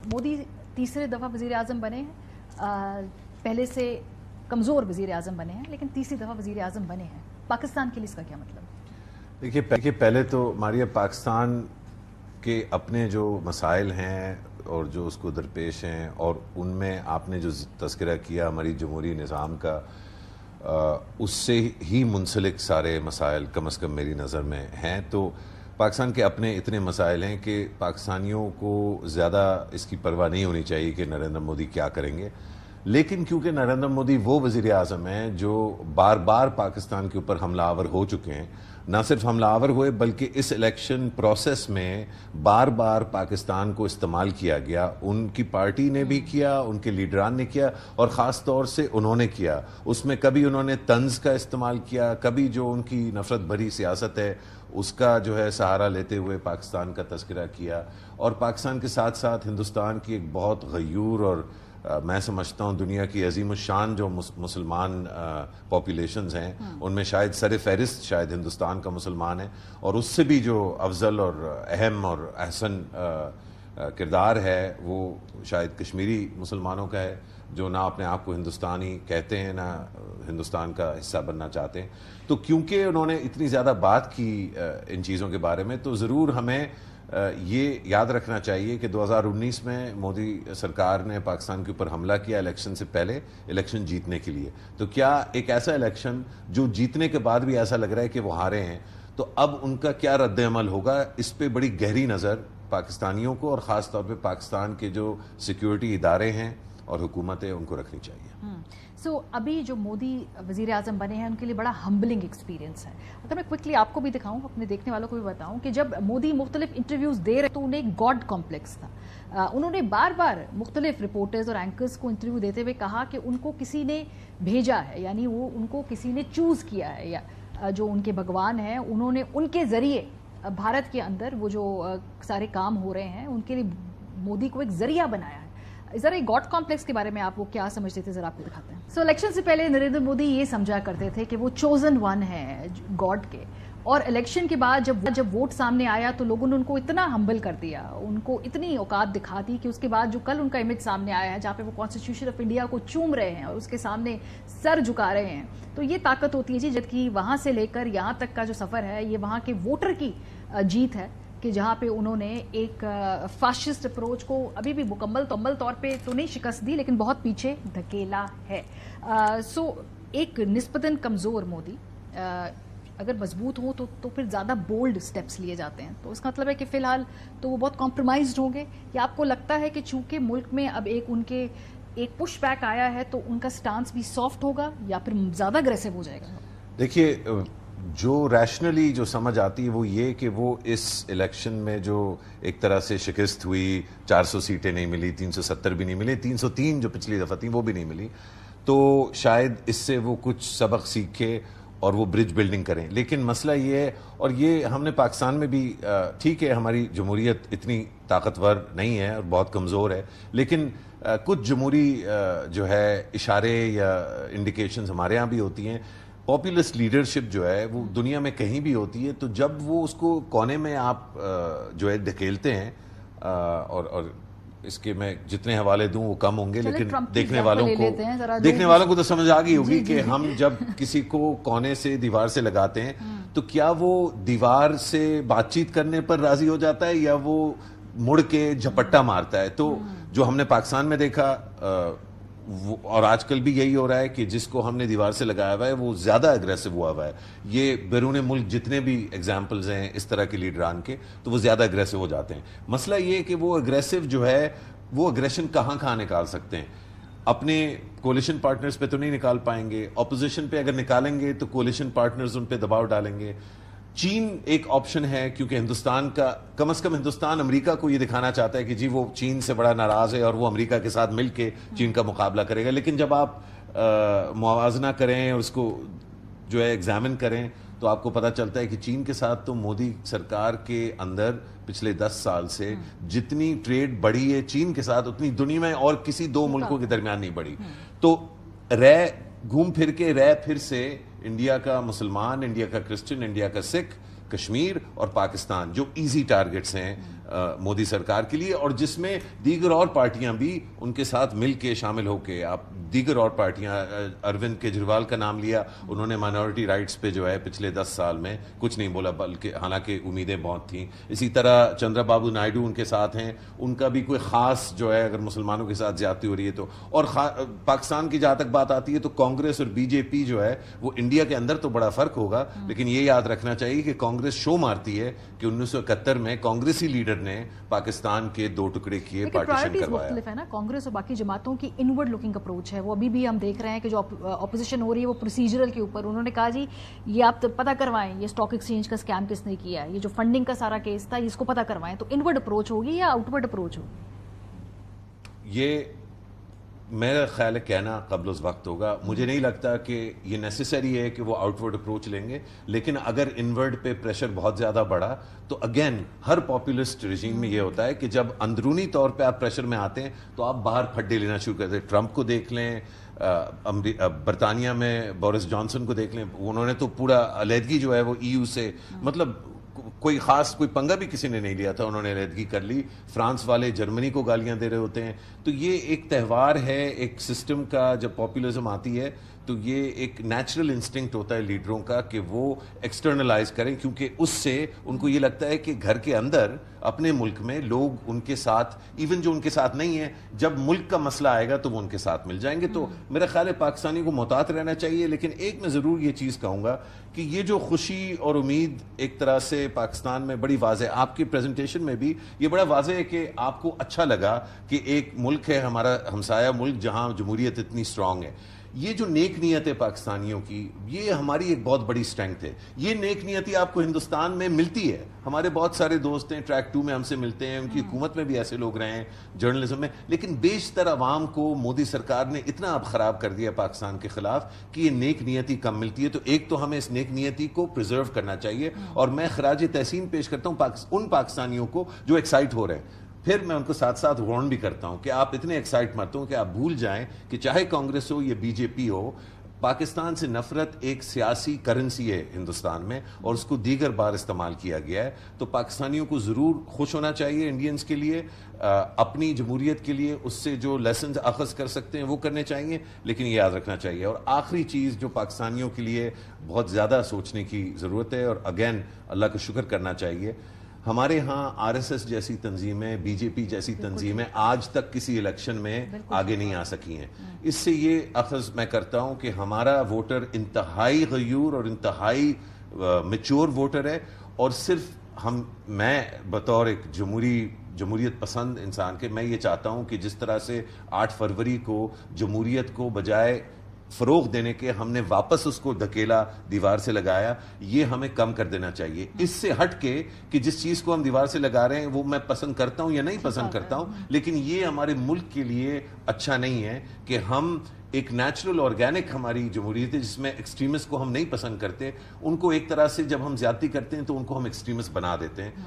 मोदी तीसरे दफ़ा वज़ीर आज़म बने हैं, पहले से कमज़ोर वज़ीर आज़म बने हैं, लेकिन तीसरी दफ़ा वज़ीर आज़म बने हैं। पाकिस्तान के लिए इसका क्या मतलब? देखिए पहले तो मारिया, पाकिस्तान के अपने जो मसाइल हैं और जो उसको दरपेश हैं, और उनमें आपने जो तज़किरा किया हमारी जमहूरी निज़ाम का, उससे ही मुंसलिक सारे मसाइल कम अज़ कम मेरी नज़र में हैं। तो पाकिस्तान के अपने इतने मसाइल हैं कि पाकिस्तानियों को ज़्यादा इसकी परवाह नहीं होनी चाहिए कि नरेंद्र मोदी क्या करेंगे। लेकिन क्योंकि नरेंद्र मोदी वो वज़ीर आज़म हैं जो बार बार पाकिस्तान के ऊपर हमलावर हो चुके हैं, ना सिर्फ हमलावर हुए बल्कि इस इलेक्शन प्रोसेस में बार बार पाकिस्तान को इस्तेमाल किया गया। उनकी पार्टी ने भी किया, उनके लीडरान ने किया, और ख़ास तौर से उन्होंने किया। उसमें कभी उन्होंने तंज का इस्तेमाल किया, कभी जो उनकी नफ़रत भरी सियासत है उसका जो है सहारा लेते हुए पाकिस्तान का तज़किरा किया। और पाकिस्तान के साथ साथ हिंदुस्तान की एक बहुत गयूर और मैं समझता हूँ दुनिया की अजीम शान जो मुसलमान पॉपुलेशंस हैं, उनमें शायद सर फहरिस्त शायद हिंदुस्तान का मुसलमान है, और उससे भी जो अफजल और अहम और अहसन किरदार है वो शायद कश्मीरी मुसलमानों का है, जो ना अपने आप को हिंदुस्तानी कहते हैं ना हिंदुस्तान का हिस्सा बनना चाहते हैं। तो क्योंकि उन्होंने इतनी ज़्यादा बात की इन चीज़ों के बारे में, तो ज़रूर हमें ये याद रखना चाहिए कि 2019 में मोदी सरकार ने पाकिस्तान के ऊपर हमला किया इलेक्शन से पहले, इलेक्शन जीतने के लिए। तो क्या एक ऐसा इलेक्शन जो जीतने के बाद भी ऐसा लग रहा है कि वो हारे हैं, तो अब उनका क्या रद्द-ए-अमल होगा, इस पे बड़ी गहरी नज़र पाकिस्तानियों को और ख़ास तौर पे पाकिस्तान के जो सिक्योरिटी इदारे हैं और हुकूमतें उनको रखनी चाहिए। अभी जो मोदी वज़ीर आज़म बने हैं उनके लिए बड़ा हम्बलिंग एक्सपीरियंस है। अगर मैं क्विकली आपको भी दिखाऊं, अपने देखने वालों को भी बताऊं कि जब मोदी मुख्तलिफ इंटरव्यूज़ दे रहे तो उन्हें एक गॉड कॉम्प्लेक्स था। उन्होंने बार बार मुख्तलिफ रिपोर्टर्स और एंकर्स को इंटरव्यू देते हुए कहा कि उनको किसी ने भेजा है, यानी वो उनको किसी ने चूज़ किया है, या जो उनके भगवान हैं उन्होंने उनके ज़रिए भारत के अंदर वो जो सारे काम हो रहे हैं उनके लिए मोदी को एक ज़रिया बनाया है। ज़रा गॉड कॉम्प्लेक्स के बारे में आप वो क्या समझते थे, ज़रा आपको दिखाते हैं। इलेक्शन से पहले नरेंद्र मोदी ये समझा करते थे कि वो चोजन वन है गॉड के, और इलेक्शन के बाद जब वोट सामने आया तो लोगों ने उनको इतना हम्बल कर दिया, उनको इतनी औकात दिखा दी कि उसके बाद जो कल उनका इमेज सामने आया है जहाँ पे वो कॉन्स्टिट्यूशन ऑफ इंडिया को चूम रहे हैं और उसके सामने सर झुका रहे हैं, तो ये ताकत होती है जी। जबकि वहाँ से लेकर यहाँ तक का जो सफ़र है ये वहाँ के वोटर की जीत है कि जहाँ पे उन्होंने एक फाशिस्ट अप्रोच को अभी भी मुकम्मल तौर पे तो नहीं शिकस्त दी, लेकिन बहुत पीछे धकेला है। एक निस्बतन कमज़ोर मोदी अगर मजबूत हो तो फिर ज़्यादा बोल्ड स्टेप्स लिए जाते हैं। तो इसका मतलब है कि फ़िलहाल तो वो बहुत कॉम्प्रोमाइज़्ड होंगे, या आपको लगता है कि चूँकि मुल्क में अब एक पुश बैक आया है तो उनका स्टांस भी सॉफ्ट होगा या फिर ज़्यादा अग्रेसिव हो जाएगा? देखिए, जो रैशनली जो समझ आती है वो ये कि वो इस इलेक्शन में जो एक तरह से शिकस्त हुई, 400 सीटें नहीं मिली, 370 भी नहीं मिली, 303 जो पिछली दफ़ा थी वो भी नहीं मिली, तो शायद इससे वो कुछ सबक सीखे और वो ब्रिज बिल्डिंग करें। लेकिन मसला ये है, और ये हमने पाकिस्तान में भी, ठीक है हमारी जमहूरियत इतनी ताकतवर नहीं है और बहुत कमज़ोर है, लेकिन कुछ जमहूरी जो है इशारे या इंडिकेशंस हमारे यहाँ भी होती हैं। पॉपुलिस्ट लीडरशिप जो है वो दुनिया में कहीं भी होती है, तो जब वो उसको कोने में आप जो है धकेलते हैं, और इसके मैं जितने हवाले दूं वो कम होंगे, लेकिन देखने वालों को तो समझ आ गई होगी कि हम जब किसी को कोने से दीवार से लगाते हैं तो क्या वो दीवार से बातचीत करने पर राजी हो जाता है या वो मुड़ के झपट्टा मारता है। तो जो हमने पाकिस्तान में देखा, और आजकल भी यही हो रहा है कि जिसको हमने दीवार से लगाया हुआ है वो ज़्यादा अग्रेसिव हुआ हुआ है। ये बैरून मुल्क जितने भी एग्जाम्पल्स हैं इस तरह के लीडरान के, तो वो ज़्यादा अग्रेसिव हो जाते हैं। मसला ये है कि वो अग्रेसिव जो है वो अग्रेशन कहाँ निकाल सकते हैं। अपने कोलिशन पार्टनर्स पे तो नहीं निकाल पाएंगे, ऑपोजिशन पे अगर निकालेंगे तो कोलिशन पार्टनर्स उन पे दबाव डालेंगे। चीन एक ऑप्शन है, क्योंकि हिंदुस्तान का, कम से कम हिंदुस्तान अमेरिका को ये दिखाना चाहता है कि जी वो चीन से बड़ा नाराज है और वो अमेरिका के साथ मिलके चीन का मुकाबला करेगा। लेकिन जब आप मुआवजना करें और उसको जो है एग्जामिन करें तो आपको पता चलता है कि चीन के साथ तो मोदी सरकार के अंदर पिछले 10 साल से जितनी ट्रेड बढ़ी है चीन के साथ, उतनी दुनिया में और किसी दो मुल्कों के दरमियान नहीं बढ़ी। तो घूम फिर के फिर से इंडिया का मुसलमान, इंडिया का क्रिश्चियन, इंडिया का सिख, कश्मीर और पाकिस्तान जो इजी टारगेट्स हैं مودی سرکار کے لیے، اور جس میں دیگر اور پارٹیاں بھی ان کے ساتھ مل کے شامل ہو کے، آپ دیگر اور پارٹیاں، اروند کیجریوال کا نام لیا، انہوں نے مائنورٹی رائٹس پہ جو ہے پچھلے 10 سال میں کچھ نہیں بولا، بلکہ حالانکہ امیدیں بہت تھیں. اسی طرح چندرا بابو نائیڈو ان کے ساتھ ہیں، ان کا بھی کوئی خاص جو ہے اگر مسلمانوں کے ساتھ زیادتی ہو رہی ہے تو. اور پاکستان کی جہاں تک بات آتی ہے تو کانگریس اور بی جے پی جو ہے وہ انڈیا کے اندر تو بڑا فرق ہوگا، لیکن یہ یاد رکھنا چاہیے کہ کانگریس شو مارتی ہے کہ 1971 میں کانگریسی لیڈر نے پاکستان کے 2 ٹکڑے کیے، پارٹیشن کروایا. مختلف ہے نا، کانگریس اور باقی جماعتوں کی انورڈ لوکنگ اپروچ ہے، وہ ابھی بھی ہم دیکھ رہے ہیں کہ جو اپوزیشن ہو رہی ہے وہ پروسیجرل کے اوپر. انہوں نے کہا جی یہ آپ پتہ کروائیں یہ اسٹاک ایکسچینج کا اسکیم کس نے کیا ہے، یہ جو فنڈنگ کا سارا کیس تھا اس کو پتہ کروائیں. تو انورڈ اپروچ ہوگی یا آؤٹ ورڈ اپروچ ہوگی؟ یہ میرا خیال ہے کہنا قبل اس وقت ہوگا. مجھے نہیں لگتا کہ یہ نیسیسری ہے کہ وہ آؤٹ ورڈ اپروچ لیں گے، لیکن اگر انورڈ پہ پریشر بہت زیادہ بڑھا تو اگین ہر پاپولسٹ رجیم میں یہ ہوتا ہے کہ جب اندرونی طور پہ آپ پریشر میں آتے ہیں تو آپ باہر پھڈے لینا شروع کرتے ہیں. ٹرمپ کو دیکھ لیں، برطانیہ میں بورس جانسن کو دیکھ لیں، انہوں نے تو پورا علیحدگی جو ہے وہ ای یو سے، مطلب کوئی خاص کوئی پنگا بھی کسی نے نہیں لیا تھا، انہوں نے علیحدگی کر لی. فرانس والے جرمنی کو گالیاں دے رہے ہوتے ہیں. تو یہ ایک تہوار ہے ایک سسٹم کا. جب پاپولزم آتی ہے تو یہ ایک نیچرل انسٹنکٹ ہوتا ہے لیڈروں کا کہ وہ ایکسٹرنلائز کریں، کیونکہ اس سے ان کو یہ لگتا ہے کہ گھر کے اندر اپنے ملک میں لوگ ان کے ساتھ، ایون جو ان کے ساتھ نہیں ہیں، جب ملک کا مسئلہ آئے گا تو وہ ان کے ساتھ مل جائیں گے. تو میرا خیال ہے پاکستانیوں کو محتاط رہنا چاہیے. لیکن ایک میں ضرور یہ چیز کہوں گا کہ یہ جو خوشی اور امید ایک طرح سے پاکستان میں بڑی واضح، آپ کی پریزنٹیشن میں بھی یہ بڑا واضح ہے کہ آپ کو اچھا لگا کہ ایک ملک ہے ہمارا ہمسایہ ملک جہاں جمہوریت اتنی سٹرانگ ہے. یہ جو نیک نیت ہے پاکستانیوں کی، یہ ہماری ایک بہت بڑی اسٹرینگتھ ہے. یہ نیک نیتی آپ کو ہندوستان میں ملتی ہے. ہمارے بہت سارے دوست ہیں ٹریک 2 میں ہم سے ملتے ہیں، ان کی حکومت میں بھی ایسے لوگ رہے ہیں، جرنلزم میں. لیکن بیشتر عوام کو مودی سرکار نے اتنا اب خراب کر دیا پاکستان کے خلاف کہ یہ نیک نیتی کم ملتی ہے. تو ایک تو ہمیں اس نیک نیتی کو پریزرو کرنا چاہیے، اور میں خراج تحسین پیش کرتا ہوں ان پاکستانیوں کو جو ایکسائٹ ہو رہے ہیں. پھر میں ان کو ساتھ ساتھ وارن بھی کرتا ہوں کہ آپ اتنے ایکسائٹ مت ہوں کہ آپ بھول جائیں کہ چاہے کانگریس ہو یا بی جے پی ہو، پاکستان سے نفرت ایک سیاسی کرنسی ہے ہندوستان میں، اور اس کو دیگر بار استعمال کیا گیا ہے. تو پاکستانیوں کو ضرور خوش ہونا چاہیے انڈینز کے لیے، اپنی جمہوریت کے لیے اس سے جو لیسنز اخذ کر سکتے ہیں وہ کرنے چاہیے. لیکن یہ یاد رکھنا چاہیے، اور آخری چیز جو پاکستانیوں کے لیے بہت زیادہ سوچنے کی ضرورت ہے، اور اگین اللہ کا شکر کرنا چاہیے، ہمارے ہاں آر ایس ایس جیسی تنظیمیں، بی جے پی جیسی تنظیمیں آج تک کسی الیکشن میں آگے نہیں آ سکی ہیں. اس سے یہ اخذ میں کرتا ہوں کہ ہمارا ووٹر انتہائی غیور اور انتہائی میچور ووٹر ہے. اور صرف میں بطور ایک جمہوریت پسند انسان کے، میں یہ چاہتا ہوں کہ جس طرح سے 8 فروری کو جمہوریت کو بجائے فروغ دینے کے ہم نے واپس اس کو دھکیلا، دیوار سے لگایا، یہ ہمیں کم کر دینا چاہیے. اس سے ہٹ کے کہ جس چیز کو ہم دیوار سے لگا رہے ہیں وہ میں پسند کرتا ہوں یا نہیں پسند کرتا ہوں، لیکن یہ ہمارے ملک کے لیے اچھا نہیں ہے کہ ہم ایک نیچرل آرگینک ہماری جمہوریت ہے جس میں ایکسٹریمسٹ کو ہم نہیں پسند کرتے، ان کو ایک طرح سے جب ہم زیادتی کرتے ہیں تو ان کو ہم ایکسٹریمسٹ بنا دیتے ہیں.